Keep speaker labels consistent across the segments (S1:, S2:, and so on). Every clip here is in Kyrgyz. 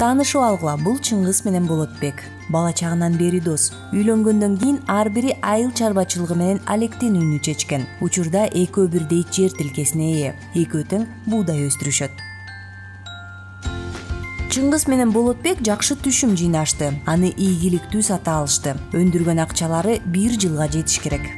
S1: Таанышып алгыла, бул Чыңгыз менен Болотбек. Бала чагынан бери дос. Үйлөнгөндөн кийин ар бири айыл чарбачылыгы менен алектенүүнү чечкен. Учурда экөө бирдей жер тилкесине ээ. Экөө тең буудай өстүрүшөт. Чыңгыз менен Болотбек жакшы түшүм жыйнашты. Аны ийгиликтүү сата алышты. Өндүргөн акчалары 1 жылга жетиш керек.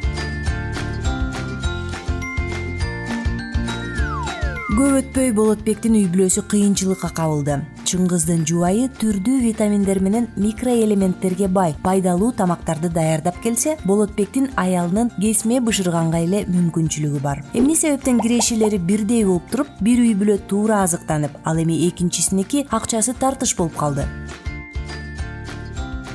S1: Көп өтпөй Болотбектин үй бүлөсү кыйынчылыкка кабылды. Чыңгыздын жубайы түрдүү витаминдер менен микроэлементтерге бай пайдалуу тамактарды даярдап келсе, Болотбектин аялынын кесме бышырганга эле мүмкүнчүлүгү бар. Эмне себептен кирешелери бирдей болуп туруп, бир үй бүлө туура азыктанып, ал эми экинчисиники акчасы тартыш болуп калды.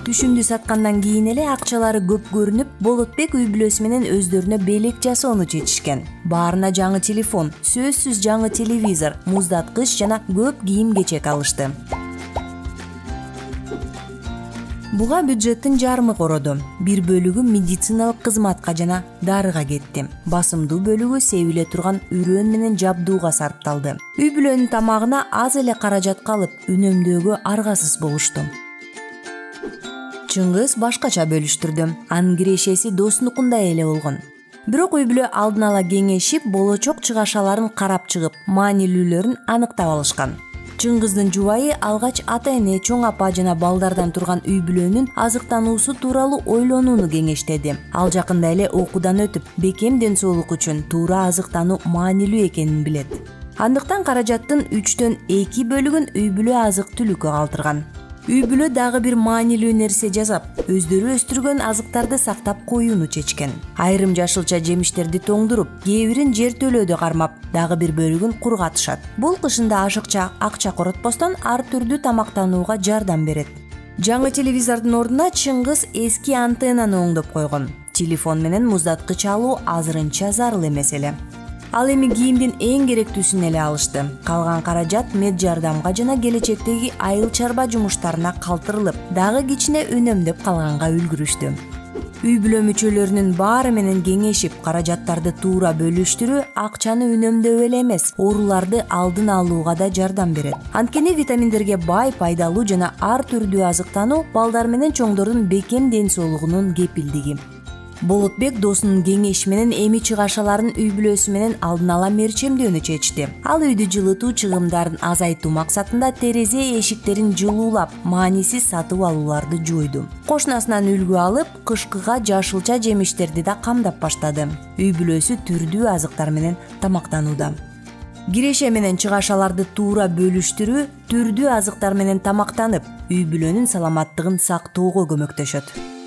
S1: Түшүмдү саткандан кийин эле акчалары көп көрүнүп, Болотбек үй бүлөсү менен өздөрүнө белек жасоону чечишкен. Баарына жаңы телефон, сөзсүз жаңы телевизор, муздаткыч жана көп кийим-кечек алышты. Буга бюджеттин жарымы короду. Бир бөлүгү медициналык кызматка жана дарыга кетти. Басымдуу бөлүгү себиле турган үрөөн менен жабдууга сарпталды. Үй бүлөнүн тамагына аз эле каражат калып, үнөмдөөгө аргасыз болушту. Чыңгыз башкача бөлүштүрдү. Анын кирешеси доснукундай эле болгон. Бирок үй бүлө алдын ала кеңешип, болочок чыгашаларын карап чыгып, маанилүүлөрүн аныктап алышкан. Чыңгыздын жубайы алгач ата-эне, чоң апа жана балдардан турган үй бүлөнүн азыктануусу тууралуу ойлонууну кеңештеди. Ал жакында эле окуудан өтүп, бекем ден соолук үчүн туура азыктануу маанилүү экенин билет. Андыктан каражаттын 3/2 бөлүгүн үй бүлө азык-түлүккө калтырган. Үй бүлө дагы бир маанилүү нерсе жасап, өздөрү өстүргөн азыктарды сактап коюуну чечкен. Айрым жашылча жемиштерди тоңдуруп, кээ бирин жер төлөөдө кармап, дагы бир бөлүгүн кургатышат. Бул кышында ашыкча акча коротпостон ар түрдүү тамактанууга жардам берет. Жаңы телевизордун ордуна Чыңгыз эски антеннаны оңдоп койгон. Телефон менен муздаткыч алуу азырынча зарыл эмес эле. Ал эми кийимдин эң керектүүсүн эле алышты. Калган каражат мед жардамга жана келечектеги айыл чарба жумуштарына калтырылып, дагы кичине үнөмдөп калганга үлгүрүштү. Үй бүлө мүчөлөрүнүн баары менен кеңешип, каражаттарды туура бөлүштүрүү акчаны үнөмдөп эле эмес, ооруларды алдын алууга да жардам берет. Анткени витаминдерге бай, пайдалуу жана ар түрдүү азыктануу балдар менен чоңдордун бекем ден соолугунун кепилдиги. Болотбек досунун кеңеши менен эми чыгашаларын үй бүлөсү менен алдын ала мерчемдөөнү чечти. Ал үйдү жылытуу чыгымдарын азайтуу максатында терезе эшиктерин жылуулап, маанисиз сатып алууларды жойду. Кошунасынан үлгү алып, кышкыга жашылча жемиштерди да камдап баштады. Үй бүлөсү түрдүү азыктар менен тамактанууда. Киреше менен чыгашаларды туура бөлүштүрүү түрдүү азыктар менен тамактанып, үй бүлөнүн саламаттыгын сактоого көмөктөшөт.